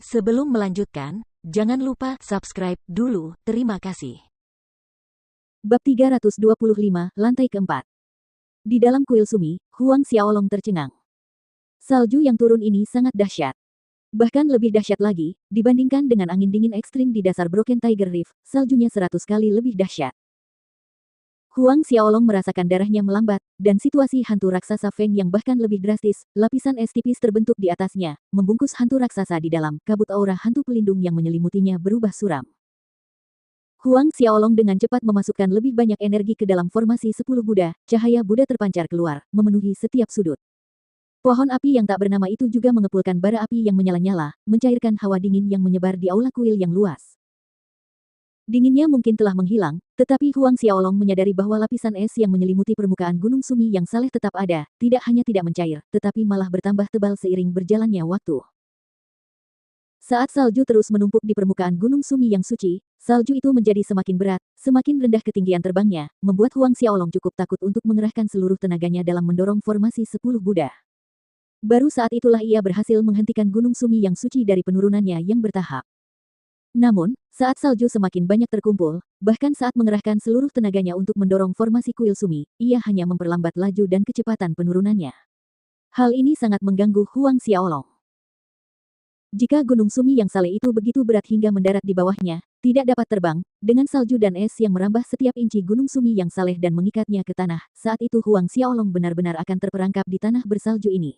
Sebelum melanjutkan, jangan lupa subscribe dulu, terima kasih. Bab 325, Lantai keempat. Di dalam kuil Sumi, Huang Xiaolong tercengang. Salju yang turun ini sangat dahsyat. Bahkan lebih dahsyat lagi, dibandingkan dengan angin dingin ekstrim di dasar Broken Tiger Reef, saljunya 100 kali lebih dahsyat. Huang Xiaolong merasakan darahnya melambat, dan situasi hantu raksasa Feng yang bahkan lebih drastis, lapisan es tipis terbentuk di atasnya, membungkus hantu raksasa di dalam, kabut aura hantu pelindung yang menyelimutinya berubah suram. Huang Xiaolong dengan cepat memasukkan lebih banyak energi ke dalam formasi 10 Buddha, cahaya Buddha terpancar keluar, memenuhi setiap sudut. Pohon api yang tak bernama itu juga mengepulkan bara api yang menyala-nyala, mencairkan hawa dingin yang menyebar di aula kuil yang luas. Dinginnya mungkin telah menghilang, tetapi Huang Xiaolong menyadari bahwa lapisan es yang menyelimuti permukaan Gunung Sumi yang saleh tetap ada, tidak hanya tidak mencair, tetapi malah bertambah tebal seiring berjalannya waktu. Saat salju terus menumpuk di permukaan Gunung Sumi yang suci, salju itu menjadi semakin berat, semakin rendah ketinggian terbangnya, membuat Huang Xiaolong cukup takut untuk mengerahkan seluruh tenaganya dalam mendorong formasi 10 Buddha. Baru saat itulah ia berhasil menghentikan Gunung Sumi yang suci dari penurunannya yang bertahap. Namun, saat salju semakin banyak terkumpul, bahkan saat mengerahkan seluruh tenaganya untuk mendorong formasi kuil Sumi, ia hanya memperlambat laju dan kecepatan penurunannya. Hal ini sangat mengganggu Huang Xiaolong. Jika Gunung Sumi yang saleh itu begitu berat hingga mendarat di bawahnya, tidak dapat terbang, dengan salju dan es yang merambah setiap inci Gunung Sumi yang saleh dan mengikatnya ke tanah, saat itu Huang Xiaolong benar-benar akan terperangkap di tanah bersalju ini.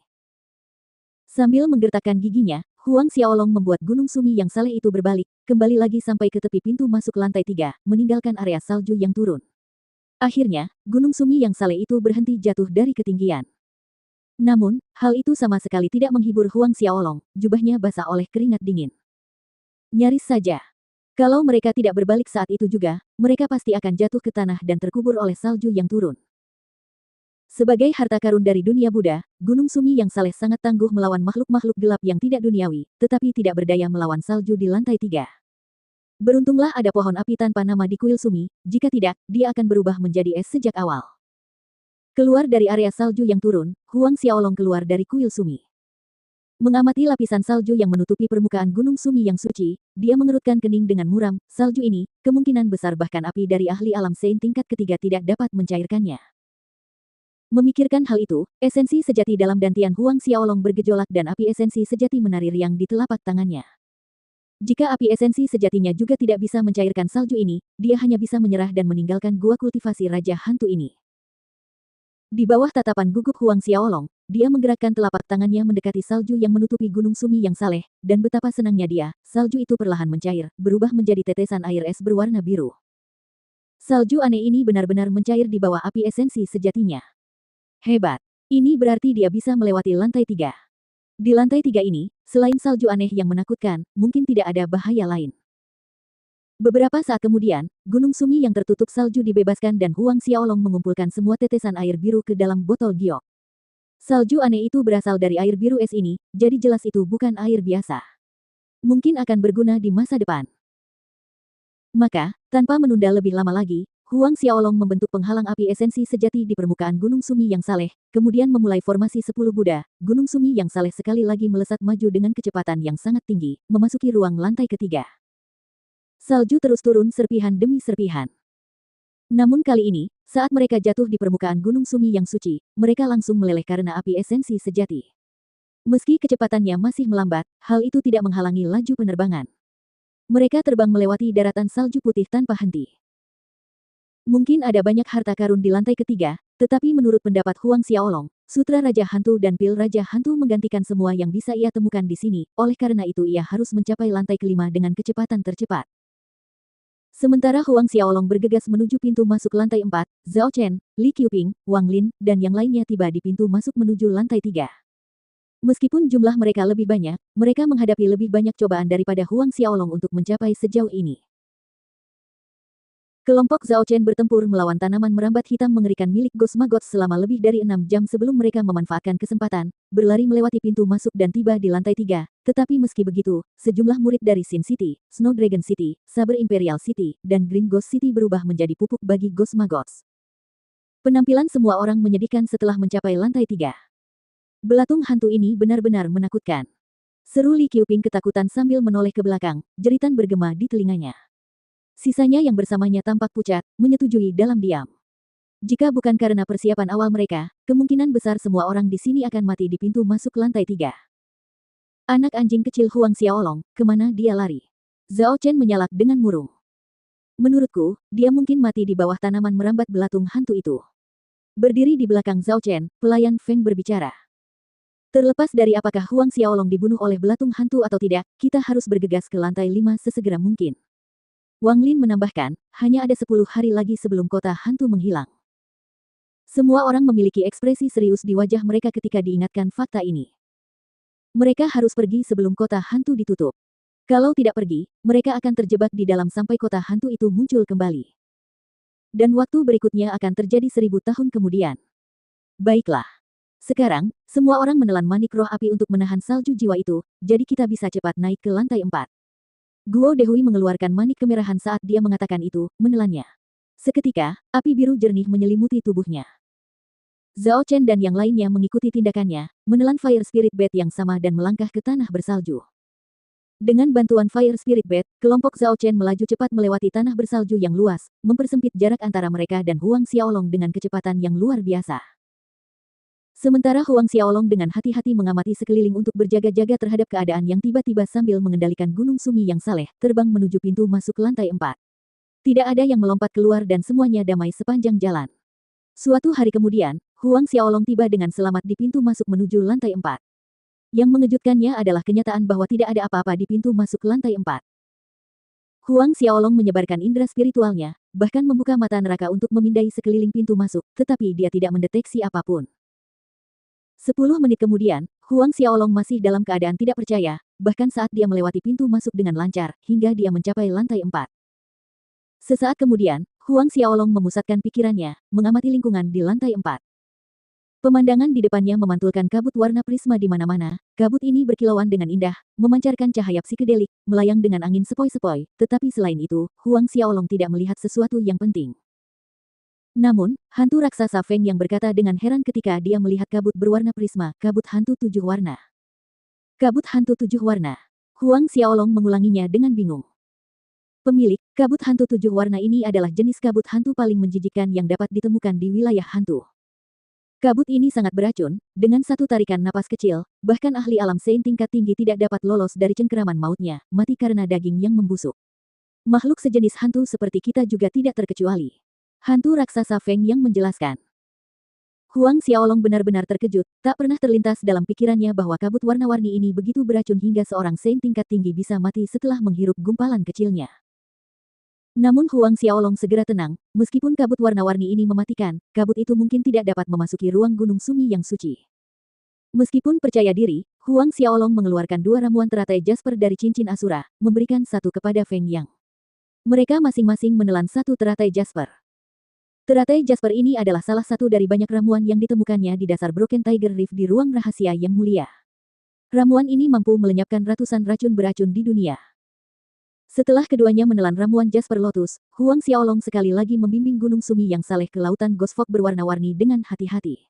Sambil menggertakkan giginya, Huang Xiaolong membuat Gunung Sumi yang saleh itu berbalik, kembali lagi sampai ke tepi pintu masuk lantai 3, meninggalkan area salju yang turun. Akhirnya, Gunung Sumi yang saleh itu berhenti jatuh dari ketinggian. Namun, hal itu sama sekali tidak menghibur Huang Xiaolong, jubahnya basah oleh keringat dingin. Nyaris saja. Kalau mereka tidak berbalik saat itu juga, mereka pasti akan jatuh ke tanah dan terkubur oleh salju yang turun. Sebagai harta karun dari dunia Buddha, Gunung Sumi yang saleh sangat tangguh melawan makhluk-makhluk gelap yang tidak duniawi, tetapi tidak berdaya melawan salju di lantai 3. Beruntunglah ada pohon api tanpa nama di kuil Sumi, jika tidak, dia akan berubah menjadi es sejak awal. Keluar dari area salju yang turun, Huang Xiaolong keluar dari kuil Sumi. Mengamati lapisan salju yang menutupi permukaan Gunung Sumi yang suci, dia mengerutkan kening dengan muram, salju ini, kemungkinan besar bahkan api dari ahli alam Sein tingkat ketiga tidak dapat mencairkannya. Memikirkan hal itu, esensi sejati dalam dantian Huang Xiaolong bergejolak dan api esensi sejati menari riang di telapak tangannya. Jika api esensi sejatinya juga tidak bisa mencairkan salju ini, dia hanya bisa menyerah dan meninggalkan gua kultivasi Raja Hantu ini. Di bawah tatapan gugup Huang Xiaolong, dia menggerakkan telapak tangannya mendekati salju yang menutupi Gunung Sumi yang saleh, dan betapa senangnya dia, salju itu perlahan mencair, berubah menjadi tetesan air es berwarna biru. Salju aneh ini benar-benar mencair di bawah api esensi sejatinya. Hebat. Ini berarti dia bisa melewati lantai 3. Di lantai 3 ini, selain salju aneh yang menakutkan, mungkin tidak ada bahaya lain. Beberapa saat kemudian, Gunung Sumi yang tertutup salju dibebaskan dan Huang Xiaolong mengumpulkan semua tetesan air biru ke dalam botol giok. Salju aneh itu berasal dari air biru es ini, jadi jelas itu bukan air biasa. Mungkin akan berguna di masa depan. Maka, tanpa menunda lebih lama lagi, Huang Xiaolong membentuk penghalang api esensi sejati di permukaan Gunung Sumi yang saleh, kemudian memulai formasi 10 Buddha. Gunung Sumi yang saleh sekali lagi melesat maju dengan kecepatan yang sangat tinggi, memasuki ruang lantai ketiga. Salju terus turun serpihan demi serpihan. Namun kali ini, saat mereka jatuh di permukaan Gunung Sumi yang suci, mereka langsung meleleh karena api esensi sejati. Meski kecepatannya masih melambat, hal itu tidak menghalangi laju penerbangan. Mereka terbang melewati daratan salju putih tanpa henti. Mungkin ada banyak harta karun di lantai ketiga, tetapi menurut pendapat Huang Xiaolong, Sutra Raja Hantu dan Pil Raja Hantu menggantikan semua yang bisa ia temukan di sini, oleh karena itu ia harus mencapai lantai kelima dengan kecepatan tercepat. Sementara Huang Xiaolong bergegas menuju pintu masuk lantai 4, Zhao Chen, Li Qiuping, Wang Lin, dan yang lainnya tiba di pintu masuk menuju lantai 3. Meskipun jumlah mereka lebih banyak, mereka menghadapi lebih banyak cobaan daripada Huang Xiaolong untuk mencapai sejauh ini. Kelompok Zhao Chen bertempur melawan tanaman merambat hitam mengerikan milik Gosmagots selama lebih dari 6 jam sebelum mereka memanfaatkan kesempatan, berlari melewati pintu masuk dan tiba di lantai 3. Tetapi meski begitu, sejumlah murid dari Sin City, Snow Dragon City, Saber Imperial City, dan Green Ghost City berubah menjadi pupuk bagi Gosmagots. Penampilan semua orang menyedihkan setelah mencapai lantai 3. Belatung hantu ini benar-benar menakutkan. Seru Li Qiuping ketakutan sambil menoleh ke belakang, jeritan bergema di telinganya. Sisanya yang bersamanya tampak pucat, menyetujui dalam diam. Jika bukan karena persiapan awal mereka, kemungkinan besar semua orang di sini akan mati di pintu masuk lantai 3. Anak anjing kecil Huang Xiaolong, kemana dia lari? Zhao Chen menyalak dengan murung. Menurutku, dia mungkin mati di bawah tanaman merambat belatung hantu itu. Berdiri di belakang Zhao Chen, pelayan Feng berbicara. Terlepas dari apakah Huang Xiaolong dibunuh oleh belatung hantu atau tidak, kita harus bergegas ke lantai 5 sesegera mungkin. Wang Lin menambahkan, hanya ada 10 hari lagi sebelum kota hantu menghilang. Semua orang memiliki ekspresi serius di wajah mereka ketika diingatkan fakta ini. Mereka harus pergi sebelum kota hantu ditutup. Kalau tidak pergi, mereka akan terjebak di dalam sampai kota hantu itu muncul kembali. Dan waktu berikutnya akan terjadi 1000 tahun kemudian. Baiklah. Sekarang, semua orang menelan manik roh api untuk menahan salju jiwa itu, jadi kita bisa cepat naik ke lantai 4. Guo Dehui mengeluarkan manik kemerahan saat dia mengatakan itu, menelannya. Seketika, api biru jernih menyelimuti tubuhnya. Zhao Chen dan yang lainnya mengikuti tindakannya, menelan Fire Spirit Bed yang sama dan melangkah ke tanah bersalju. Dengan bantuan Fire Spirit Bed, kelompok Zhao Chen melaju cepat melewati tanah bersalju yang luas, mempersempit jarak antara mereka dan Huang Xiaolong dengan kecepatan yang luar biasa. Sementara Huang Xiaolong dengan hati-hati mengamati sekeliling untuk berjaga-jaga terhadap keadaan yang tiba-tiba sambil mengendalikan Gunung Sumi yang saleh, terbang menuju pintu masuk lantai 4. Tidak ada yang melompat keluar dan semuanya damai sepanjang jalan. Suatu hari kemudian, Huang Xiaolong tiba dengan selamat di pintu masuk menuju lantai 4. Yang mengejutkannya adalah kenyataan bahwa tidak ada apa-apa di pintu masuk lantai 4. Huang Xiaolong menyebarkan indera spiritualnya, bahkan membuka mata neraka untuk memindai sekeliling pintu masuk, tetapi dia tidak mendeteksi apapun. 10 menit kemudian, Huang Xiaolong masih dalam keadaan tidak percaya, bahkan saat dia melewati pintu masuk dengan lancar, hingga dia mencapai lantai 4. Sesaat kemudian, Huang Xiaolong memusatkan pikirannya, mengamati lingkungan di lantai 4. Pemandangan di depannya memantulkan kabut warna prisma di mana-mana. Kabut ini berkilauan dengan indah, memancarkan cahaya psikedelik, melayang dengan angin sepoi-sepoi, tetapi selain itu, Huang Xiaolong tidak melihat sesuatu yang penting. Namun, hantu raksasa Feng yang berkata dengan heran ketika dia melihat kabut berwarna prisma, kabut hantu 7 warna. Kabut hantu 7 warna. Huang Xiaolong mengulanginya dengan bingung. Pemilik, kabut hantu 7 warna ini adalah jenis kabut hantu paling menjijikkan yang dapat ditemukan di wilayah hantu. Kabut ini sangat beracun, dengan satu tarikan napas kecil, bahkan ahli alam Sein tingkat tinggi tidak dapat lolos dari cengkeraman mautnya, mati karena daging yang membusuk. Makhluk sejenis hantu seperti kita juga tidak terkecuali. Hantu raksasa Feng yang menjelaskan. Huang Xiaolong benar-benar terkejut, tak pernah terlintas dalam pikirannya bahwa kabut warna-warni ini begitu beracun hingga seorang Sein tingkat tinggi bisa mati setelah menghirup gumpalan kecilnya. Namun Huang Xiaolong segera tenang, meskipun kabut warna-warni ini mematikan, kabut itu mungkin tidak dapat memasuki ruang Gunung Sumi yang suci. Meskipun percaya diri, Huang Xiaolong mengeluarkan 2 ramuan teratai Jasper dari cincin Asura, memberikan satu kepada Feng Yang. Mereka masing-masing menelan 1 teratai Jasper. Teratai Jasper ini adalah salah satu dari banyak ramuan yang ditemukannya di dasar Broken Tiger Reef di ruang rahasia yang mulia. Ramuan ini mampu melenyapkan ratusan racun beracun di dunia. Setelah keduanya menelan ramuan Jasper Lotus, Huang Xiaolong sekali lagi membimbing Gunung Sumi yang saleh ke lautan Ghost Fog berwarna-warni dengan hati-hati.